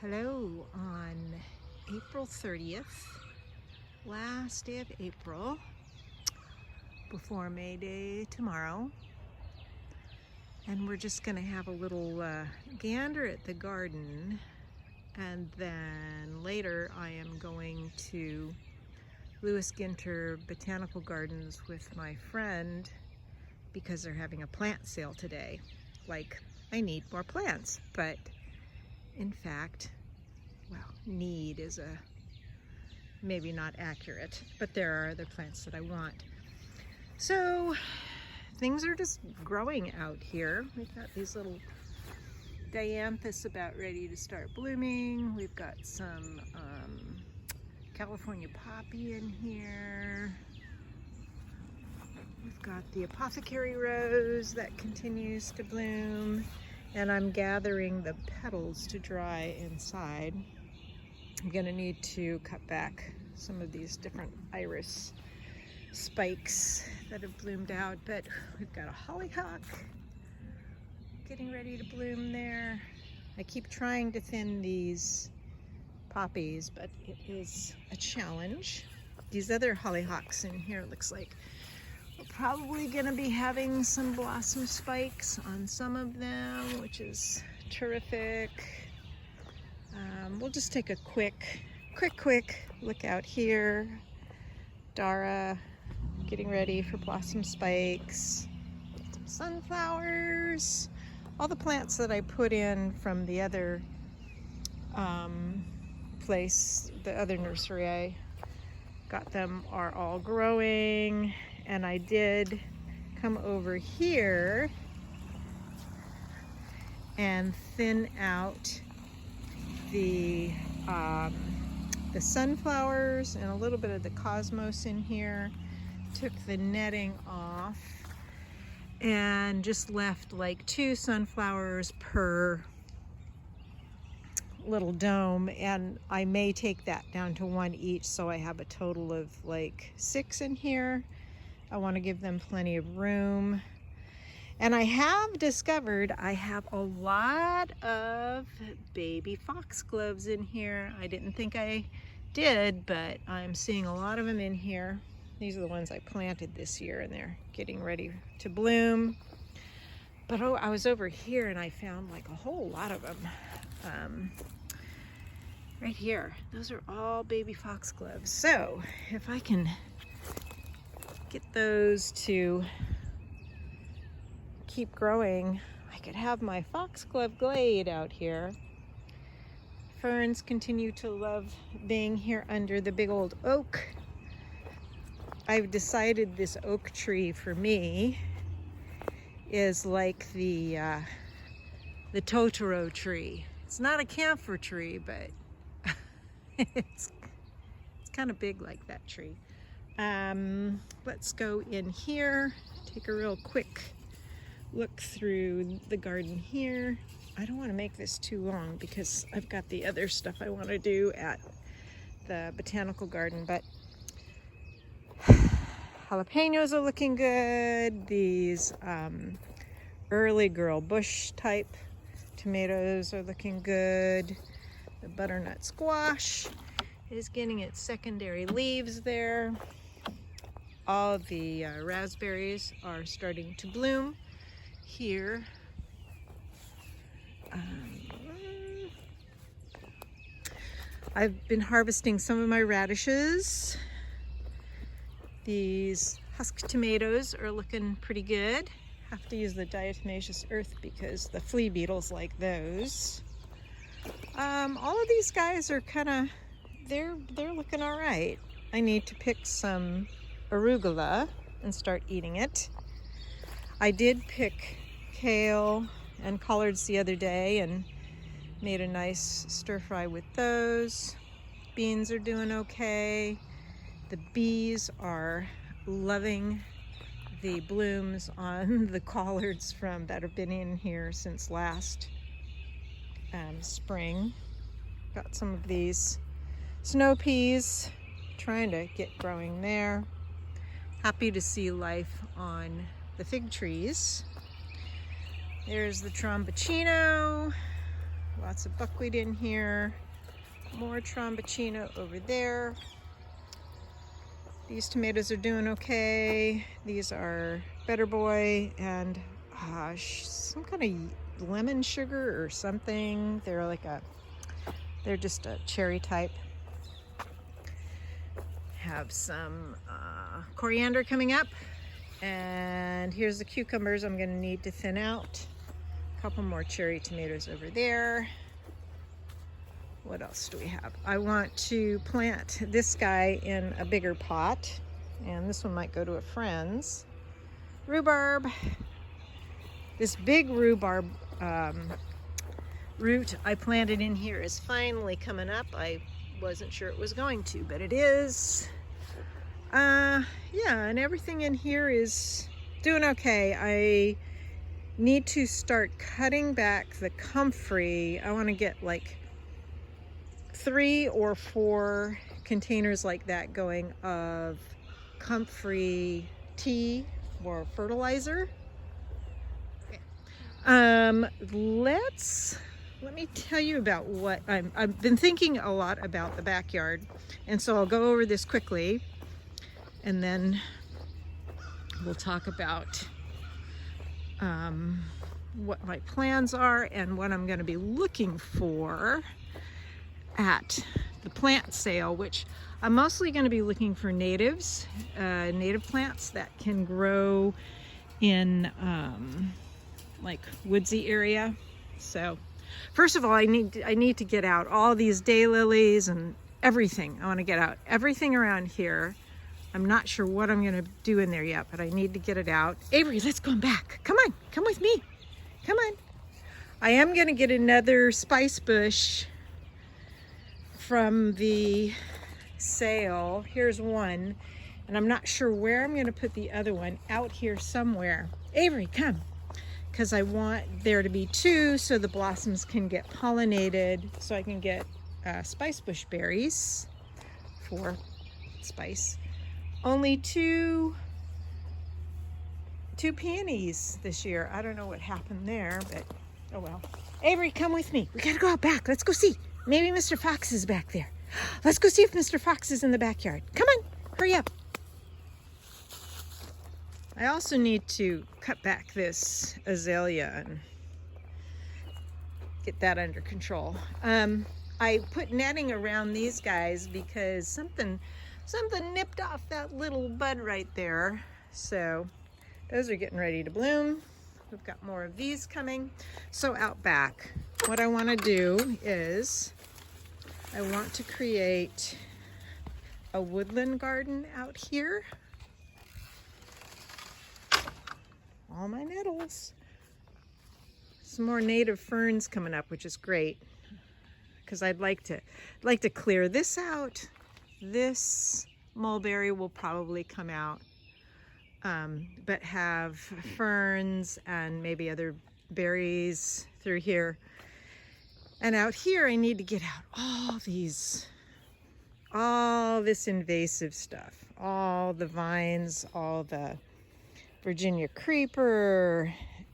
Hello, on April 30th, last day of April, before May Day tomorrow, and we're just going to have a little gander at the garden, and then later I am going to Lewis Ginter Botanical Gardens with my friend because they're having a plant sale today. Like, I need more plants, but in fact, well, need is maybe not accurate, but there are other plants that I want. So things are just growing out here. We've got these little dianthus about ready to start blooming. We've got some California poppy in here. We've got the apothecary rose that continues to bloom. And I'm gathering the petals to dry inside. I'm gonna need to cut back some of these different iris spikes that have bloomed out, but we've got a hollyhock getting ready to bloom there. I keep trying to thin these poppies, but it is a challenge. These other hollyhocks in here, looks like we're probably gonna be having some blossom spikes on some of them, which is terrific. We'll just take a quick look out here. Dara getting ready for blossom spikes. Some sunflowers. All the plants that I put in from the other place, the other nursery I got them, are all growing. And I did come over here and thin out the sunflowers and a little bit of the cosmos in here. Took the netting off and just left like 2 sunflowers per little dome, and I may take that down to 1 each, so I have a total of like 6 in here. I want to give them plenty of room. And I have discovered I have a lot of baby foxgloves in here. I didn't think I did, but I'm seeing a lot of them in here. These are the ones I planted this year, and they're getting ready to bloom. But oh, I was over here and I found like a whole lot of them. Right here. Those are all baby foxgloves. So if I can get those to keep growing, I could have my foxglove glade out here. Ferns continue to love being here under the big old oak. I've decided this oak tree for me is like the Totoro tree. It's not a camphor tree, but it's kind of big like that tree. Let's go in here, take a real quick look through the garden here. I don't want to make this too long because I've got the other stuff I want to do at the botanical garden, but jalapenos are looking good. These early girl bush type tomatoes are looking good. The butternut squash is getting its secondary leaves there. All the raspberries are starting to bloom here. I've been harvesting some of my radishes. These husk tomatoes are looking pretty good. Have to use the diatomaceous earth because the flea beetles like those. All of these guys are kind of, they're looking all right. I need to pick some arugula and start eating it. I did pick kale and collards the other day and made a nice stir fry with those. Beans are doing okay. The bees are loving the blooms on the collards that have been in here since last spring. Got some of these snow peas trying to get growing there. Happy to see life on the fig trees. There's the tromboncino Lots of buckwheat in here. More trombacino over there. These tomatoes are doing okay. These are Better Boy and some kind of lemon sugar or something. They're just a cherry type. Have some coriander coming up. And here's the cucumbers I'm gonna need to thin out. A couple more cherry tomatoes over there. What else do we have? I want to plant this guy in a bigger pot, and this one might go to a friend's. Rhubarb. This big rhubarb root I planted in here is finally coming up. I wasn't sure it was going to, but it is. Yeah, and everything in here is doing okay. I need to start cutting back the comfrey. I want to get like 3 or 4 containers like that going of comfrey tea or fertilizer. Let me tell you about what I've been thinking a lot about the backyard, and so I'll go over this quickly and then we'll talk about what my plans are and what I'm going to be looking for at the plant sale, which I'm mostly going to be looking for native plants that can grow in like woodsy area. So first of all, I need to get out all these daylilies and everything. I want to get out everything around here. I'm not sure what I'm going to do in there yet, but I need to get it out. Avery, let's go back. Come on, come with me. Come on. I am going to get another spice bush from the sale. Here's one, and I'm not sure where I'm going to put the other one. Out here somewhere. Avery, come, because I want there to be 2 so the blossoms can get pollinated, so I can get spice bush berries for spice. Only two peonies this year. I don't know what happened there, but oh well. Avery, come with me. We gotta go out back. Let's go see. Maybe Mr. Fox is back there. Let's go see if Mr. Fox is in the backyard. Come on, hurry up. I also need to cut back this azalea and get that under control. I put netting around these guys because something nipped off that little bud right there. So those are getting ready to bloom. We've got more of these coming. So out back, what I want to do is I want to create a woodland garden out here. All my nettles. Some more native ferns coming up, which is great, because I'd like to clear this out. This mulberry will probably come out, but have ferns and maybe other berries through here. And out here, I need to get out all this invasive stuff, all the vines, all the Virginia creeper,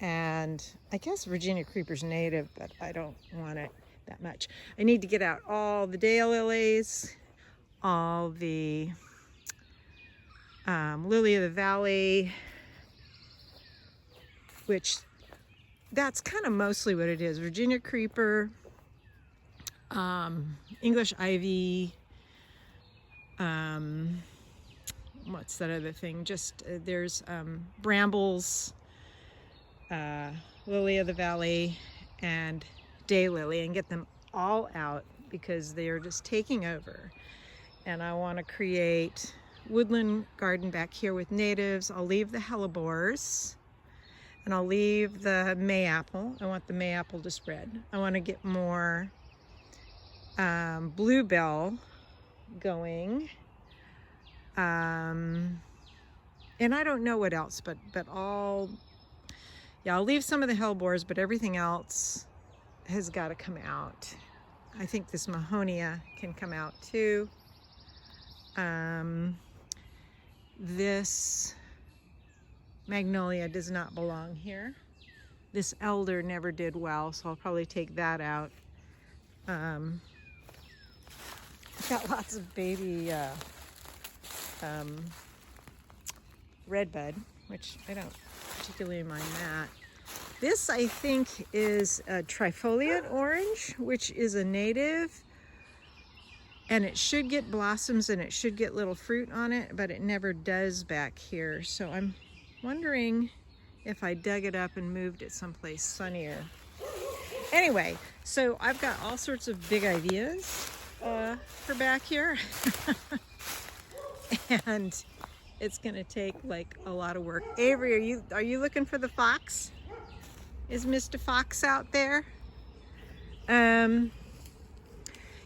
and I guess Virginia creeper's native, but I don't want it that much. I need to get out all the daylilies, all the lily of the valley, which that's kind of mostly what it is. Virginia creeper, English ivy, what's that other thing? Just there's brambles, lily of the valley, and daylily, and get them all out because they are just taking over. And I want to create woodland garden back here with natives. I'll leave the hellebores and I'll leave the mayapple. I want the mayapple to spread. I want to get more bluebell going. And I don't know what else, but I'll leave some of the hellebores, but everything else has got to come out. I think this mahonia can come out too. This magnolia does not belong here. This elder never did well, so I'll probably take that out. Got lots of baby redbud, which I don't particularly mind that. This, I think, is a trifoliate orange, which is a native, and it should get blossoms and it should get little fruit on it, but it never does back here. So I'm wondering if I dug it up and moved it someplace sunnier. Anyway, so I've got all sorts of big ideas for back here. And it's gonna take like a lot of work. Avery, are you looking for the fox? Is Mr. Fox out there?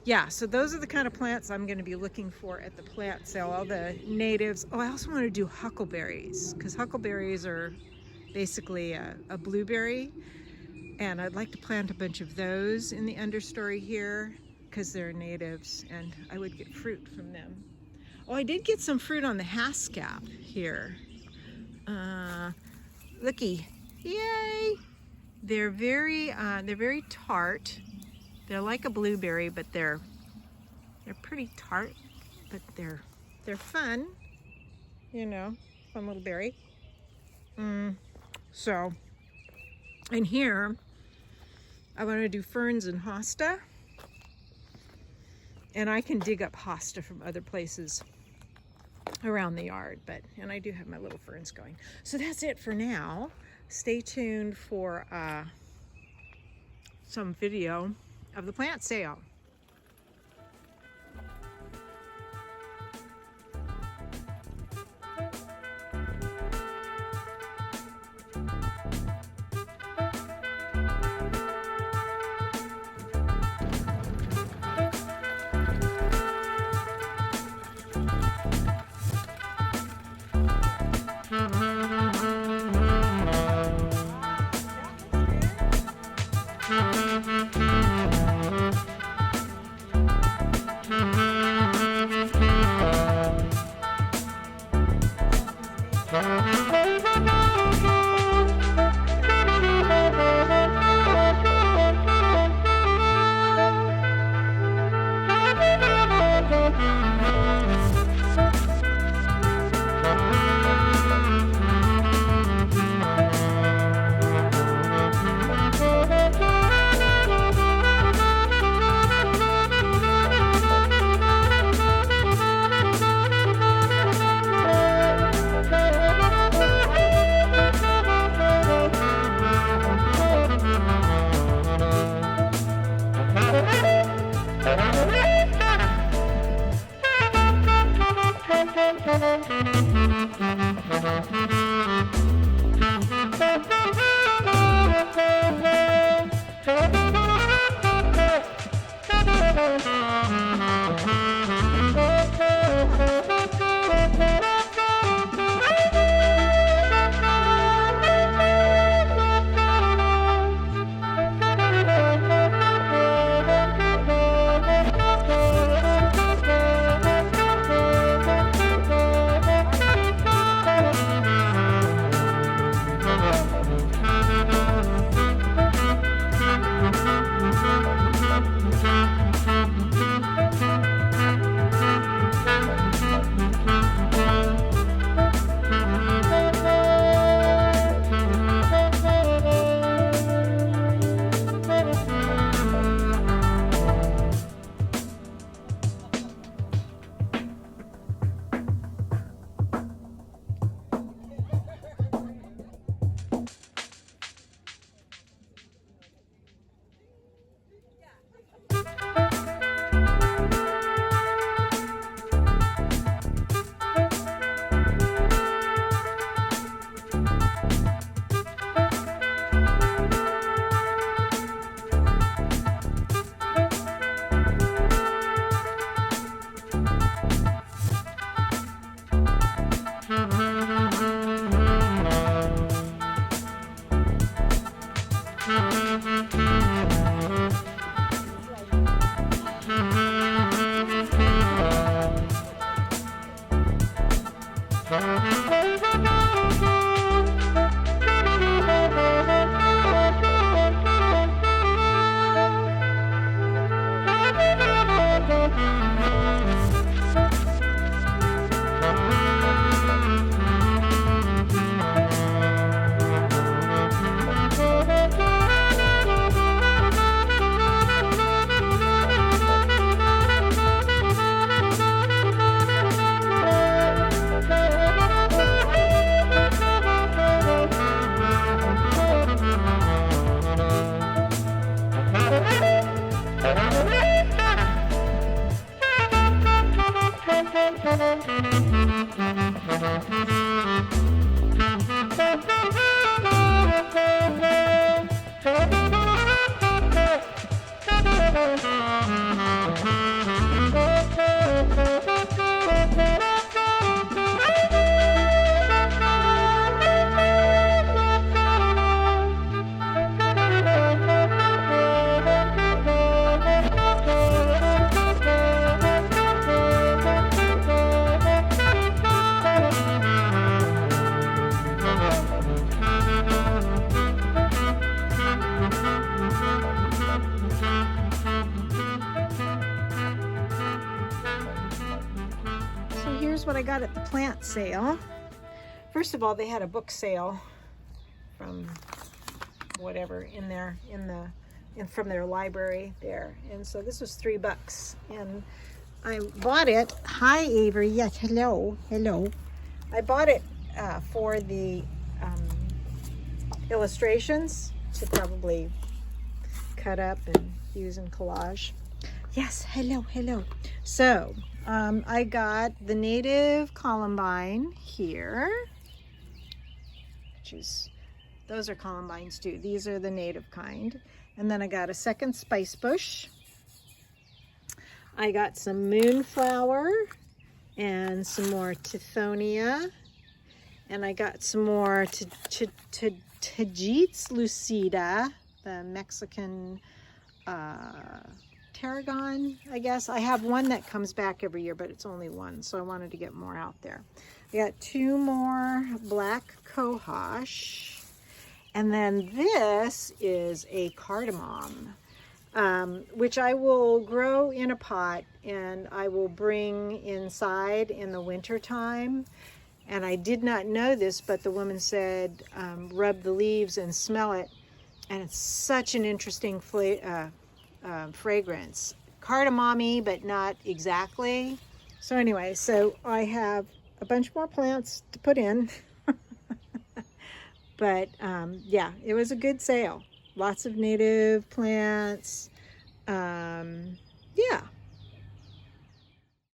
Yeah, so those are the kind of plants I'm going to be looking for at the plant sale, all the natives. Oh, I also want to do huckleberries, because huckleberries are basically a blueberry, and I'd like to plant a bunch of those in the understory here because they're natives and I would get fruit from them. Oh, I did get some fruit on the haskap here. Looky, yay! They're very tart. They're like a blueberry, but they're pretty tart, but they're fun, you know, fun little berry. So, and here, I want to do ferns and hosta, and I can dig up hosta from other places around the yard, and I do have my little ferns going. So that's it for now. Stay tuned for some video of the plant sale. here's what I got at the plant sale. First of all, they had a book sale from whatever in there, from their library there. And so this was $3. And I bought it. Hi, Avery. Yes, hello. Hello. I bought it for the illustrations to probably cut up and use in collage. Yes, hello, hello. So I got the native columbine here, which is, those are columbines too. These are the native kind. And then I got a second spice bush. I got some moonflower and some more tithonia. And I got some more Tagetes lucida, the Mexican tarragon, I guess. I have one that comes back every year, but it's only one, so I wanted to get more out there. I got 2 more black cohosh. And then this is a cardamom, which I will grow in a pot and I will bring inside in the winter time. And I did not know this, but the woman said, rub the leaves and smell it. And it's such an interesting fragrance. Cardamom-y, but not exactly. So anyway, so I have a bunch more plants to put in. But yeah, it was a good sale. Lots of native plants.